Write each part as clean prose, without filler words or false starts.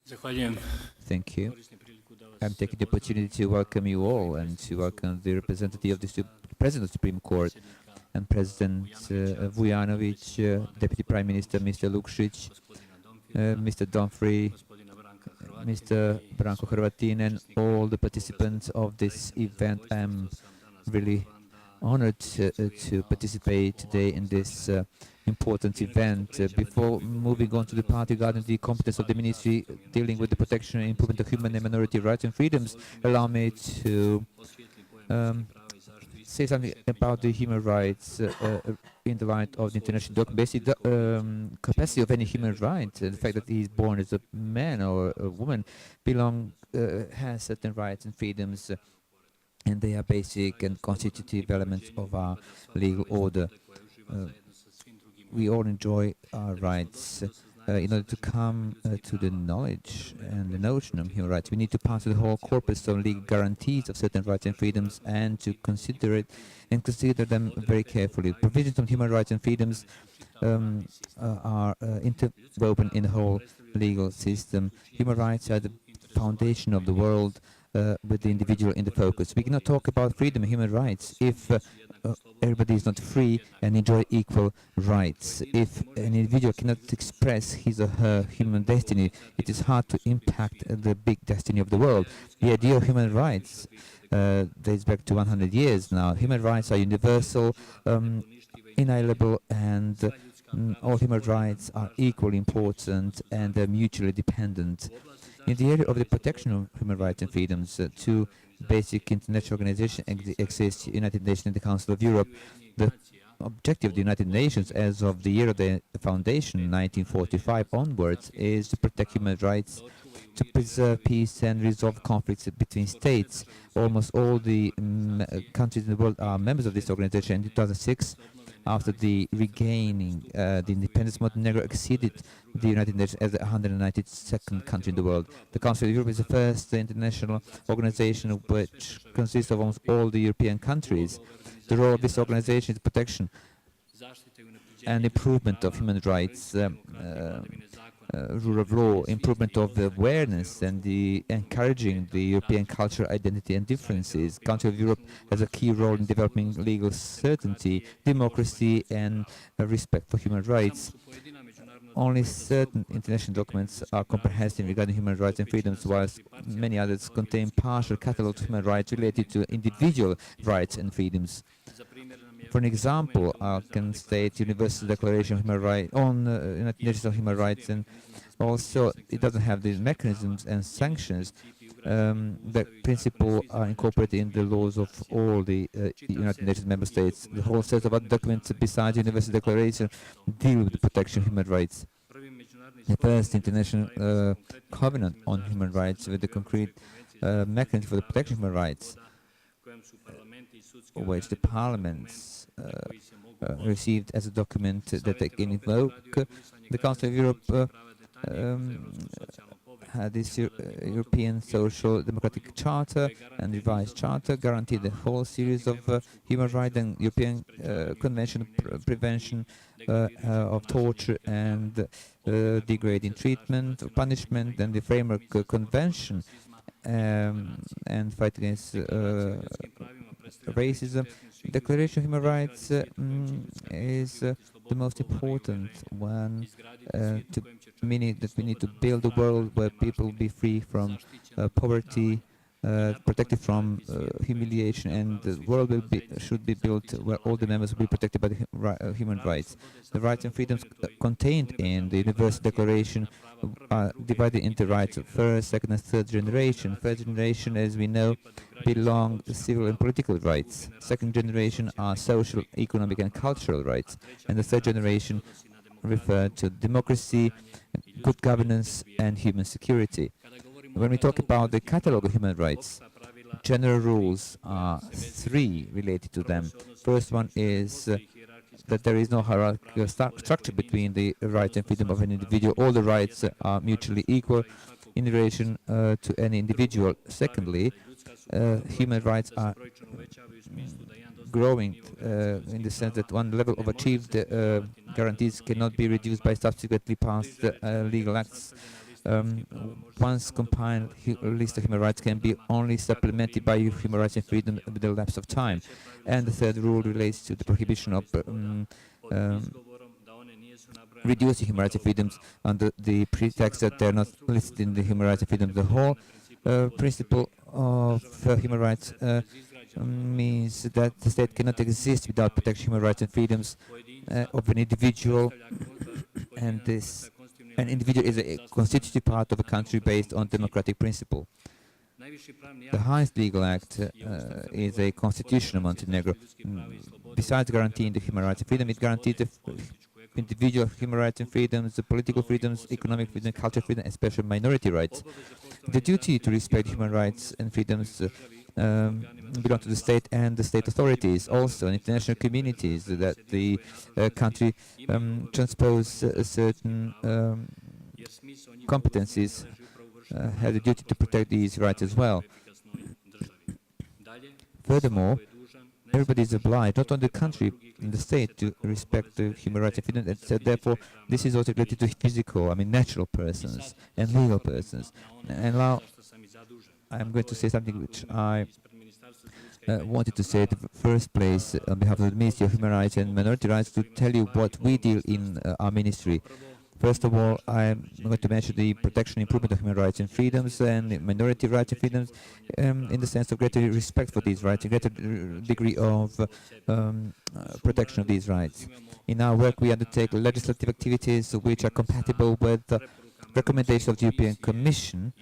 Thank you. I'm taking the opportunity to welcome you all and to welcome the representative of the President of the Supreme Court and President Vujanović, Deputy Prime Minister Mr. Lukšić, Mr. Donfrey, Mr. Branko Hrvatin, and all the participants of this event. I'm really honored to participate today in this important event. Before moving on to the part regarding the competence of the Ministry dealing with the protection and improvement of human and minority rights and freedoms, allow me to say something about the human rights in the light of the international document. Basically, the capacity of any human right, the fact that he is born as a man or a woman, has certain rights and freedoms, and they are basic and constitutive elements of our legal order. We all enjoy our rights. In order to come to the knowledge and the notion of human rights, we need to pass the whole corpus of legal guarantees of certain rights and freedoms and to consider them very carefully. Provisions on human rights and freedoms are interwoven in the whole legal system. Human rights are the foundation of the world with the individual in the focus. We cannot talk about freedom and human rights if everybody is not free and enjoy equal rights. If an individual cannot express his or her human destiny, it is hard to impact the big destiny of the world. The idea of human rights dates back to 100 years now. Human rights are universal, inalienable, and all human rights are equally important and mutually dependent. In the area of the protection of human rights and freedoms, two basic international organizations exist: United Nations and the Council of Europe. The objective of the United Nations as of the year of the foundation, 1945 onwards, is to protect human rights, to preserve peace and resolve conflicts between states. Almost all the countries in the world are members of this organization. In 2006, after the regaining the independence, Montenegro exceeded the United Nations as the 192nd country in the world. The Council of Europe is the first international organization which consists of almost all the European countries. The role of this organization is protection and improvement of human rights, rule of law, improvement of the awareness, and the encouraging the European culture, identity, and differences. Council of Europe has a key role in developing legal certainty, democracy, and respect for human rights. Only certain international documents are comprehensive regarding human rights and freedoms, whilst many others contain partial catalogues of human rights related to individual rights and freedoms. For an example, I can state Universal Declaration of Human Rights on United Nations of Human Rights, and also it doesn't have the mechanisms and sanctions that principle are incorporated in the laws of all the United Nations member states. The whole set of other documents besides Universal Declaration deal with the protection of human rights. The first international covenant on human rights with the concrete mechanism for the protection of human rights, which the parliaments received as a document that they can invoke. The Council of Europe had this European Social Democratic Charter and revised charter, guaranteed the whole series of human rights and European Convention Prevention of torture and degrading treatment, punishment, and the Framework Convention and fight against racism. Declaration of Human Rights is the most important one, meaning that we need to build a world where people will be free from poverty, protected from humiliation, and the world should be built where all the members will be protected by the human rights. The rights and freedoms contained in the Universal Declaration are divided into rights of first, second, and third generation. First generation, as we know, belong to civil and political rights. Second generation are social, economic, and cultural rights. And the third generation refer to democracy, good governance, and human security. When we talk about the catalogue of human rights, general rules are three related to them. First one is that there is no hierarchical structure between the rights and freedom of an individual. All the rights are mutually equal in relation to any individual. Secondly, human rights are growing in the sense that one level of achieved guarantees cannot be reduced by subsequently passed legal acts. once compiled list of human rights can be only supplemented by human rights and freedom with the lapse of time. And the third rule relates to the prohibition of reducing human rights and freedoms under the pretext that they're not listed in the human rights and freedoms. The whole principle of human rights means that the state cannot exist without protecting human rights and freedoms of an individual, and an individual is a constitutive part of a country based on democratic principle. The highest legal act is a constitution of Montenegro. Besides guaranteeing the human rights and freedom, it guarantees the individual human rights and freedoms, the political freedoms, economic freedom, cultural freedom, and special minority rights. The duty to respect human rights and freedoms belong to the state and the state authorities, also international communities, that the country transpose certain competencies have the duty to protect these rights as well. Furthermore, everybody is obliged, not only the country and the state, to respect the human rights and freedom, and so therefore this is also related to physical, natural persons and legal persons. And now I'm going to say something which I wanted to say at the first place on behalf of the Ministry of Human Rights and Minority Rights, to tell you what we deal in our ministry. First of all, I'm going to mention the protection and improvement of human rights and freedoms and minority rights and freedoms in the sense of greater respect for these rights, a greater degree of protection of these rights. In our work, we undertake legislative activities which are compatible with the recommendations of the European Commission,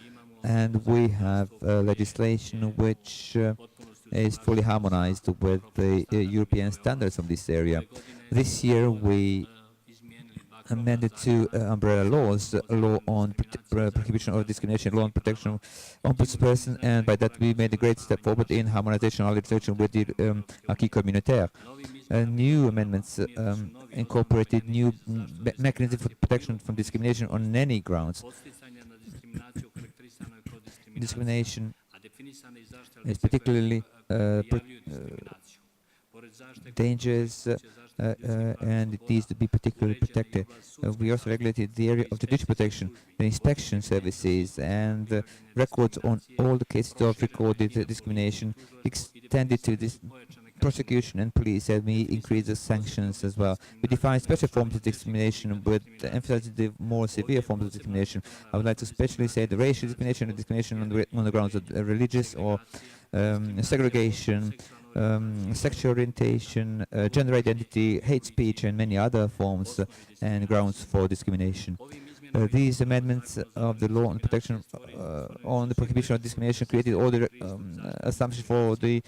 and we have legislation which is fully harmonized with the European standards of this area. This year, we amended two umbrella laws, law on prohibition of discrimination, law on protection of ombudsperson, and by that we made a great step forward in harmonization of legislation with the acquis communautaire. New amendments incorporated new mechanisms for protection from discrimination on any grounds. Discrimination is particularly dangerous and it needs to be particularly protected. We also regulated the area of judicial protection, the inspection services, and records on all the cases of recorded discrimination extended to this prosecution and police, and we increase the sanctions as well. We define special forms of discrimination, but emphasizing the more severe forms of discrimination. I would like to especially say the racial discrimination and discrimination on the grounds of religious or segregation, sexual orientation, gender identity, hate speech, and many other forms and grounds for discrimination. These amendments of the law on protection on the prohibition of discrimination created all the assumptions for the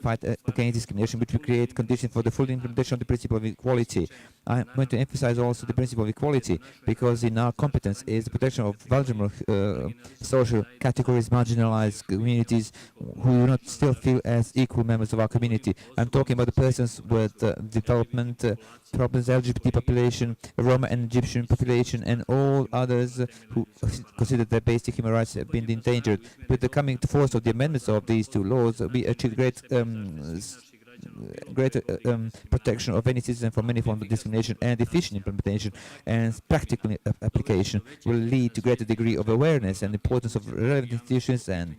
fight against discrimination, which will create conditions for the full implementation of the principle of equality. I'm going to emphasize also the principle of equality, because in our competence is the protection of vulnerable social categories, marginalized communities who do not still feel as equal members of our community. I'm talking about the persons with development problems, LGBT population, Roma and Egyptian population, and all others who consider their basic human rights have been endangered. With the coming to force of the amendments of these two laws, we achieved greater protection of any citizen from any form of discrimination, and efficient implementation and practical application will lead to greater degree of awareness and importance of relevant institutions and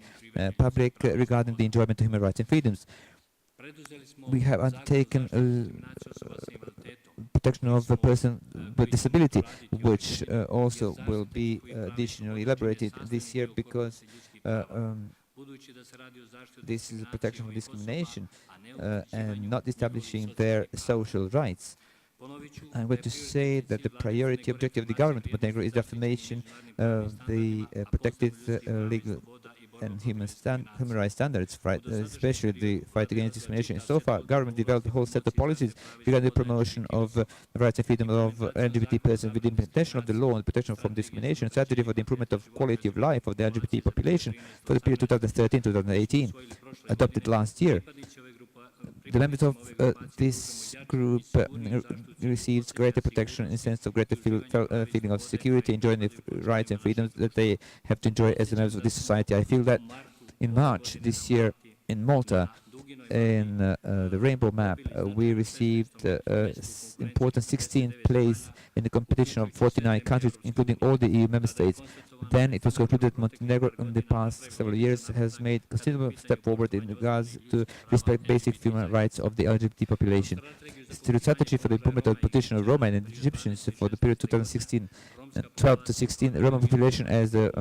public regarding the enjoyment of human rights and freedoms. We have undertaken protection of a person with disability, which also will be additionally elaborated this year, because this is a protection from discrimination and not establishing their social rights. I'm going to say that the priority objective of the government of Montenegro is the affirmation of the protected legal and human rights standards, especially the fight against discrimination. So far, government developed a whole set of policies regarding the promotion of the rights and freedom of LGBT persons with the implementation of the law and protection from discrimination, strategy for the improvement of quality of life of the LGBT population for the period 2013-2018, adopted last year. The members of this group receives greater protection in the sense of greater feeling of security, enjoying the rights and freedoms that they have to enjoy as members of this society. I feel that in March this year in Malta, in the Rainbow Map, we received important 16th place in the competition of 49 countries, including all the EU member states. Then it was concluded that Montenegro in the past several years has made considerable step forward in regards to respect basic human rights of the LGBT population. Through strategy for the improvement of the position of Roma and Egyptians for the period 2016 12 to 16, the Roma population as the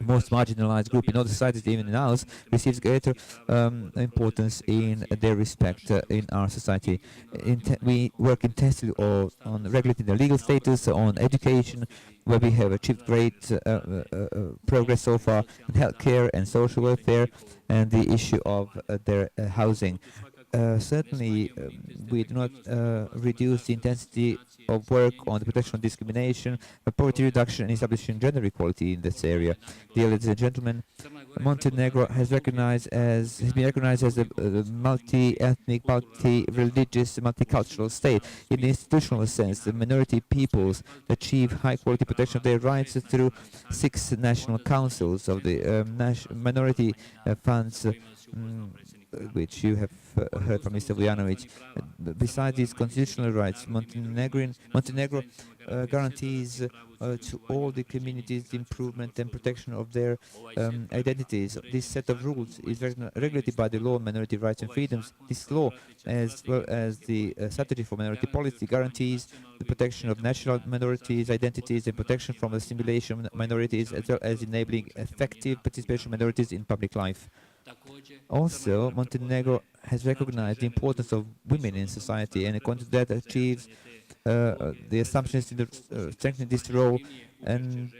most marginalized group in all societies, even in ours, receives greater importance in their respect in our society. We work intensely on regulating their legal status, on education, where we have achieved great progress so far in healthcare and social welfare, and the issue of their housing. Certainly, we do not reduce the intensity of work on the protection of discrimination, poverty reduction, and establishing gender equality in this area. Dear ladies and gentlemen, Montenegro has been recognized as a multi-ethnic, multi-religious, multicultural state. In the institutional sense, the minority peoples achieve high-quality protection of their rights through 6 national councils of the minority funds, which you have heard from Mr. Vujanović. Besides these constitutional rights, Montenegro guarantees to all the communities the improvement and protection of their identities. This set of rules is regulated by the law on minority rights and freedoms. This law, as well as the strategy for minority policy, guarantees the protection of national minorities' identities and protection from assimilation of minorities, as well as enabling effective participation of minorities in public life. Also, Montenegro has recognized the importance of women in society, and according to that achieves the assumptions in strengthening this role and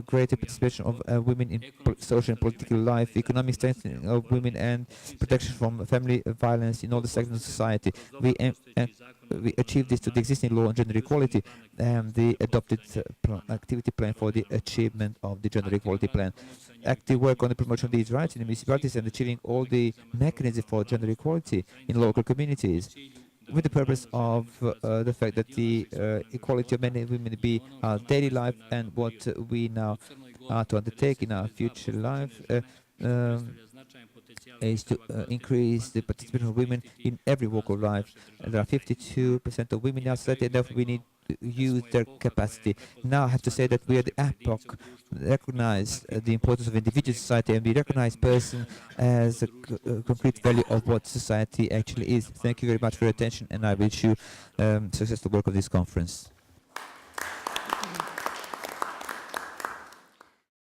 greater participation of women in social and political life, economic strengthening of women, and protection from family violence in all the segments of society. We achieved this to the existing law on gender equality and the adopted activity plan for the achievement of the gender equality plan. Active work on the promotion of these rights in the municipalities and achieving all the mechanisms for gender equality in local communities, with the purpose of the fact that the equality of men and women be our daily life and what we now are to undertake in our future life is to increase the participation of women in every walk of life. There are 52% of women in our society, and therefore we need to use their capacity. Now I have to say that we are the epoch recognize the importance of individual society, and we recognize person as a concrete value of what society actually is. Thank you very much for your attention, and I wish you successful work of this conference.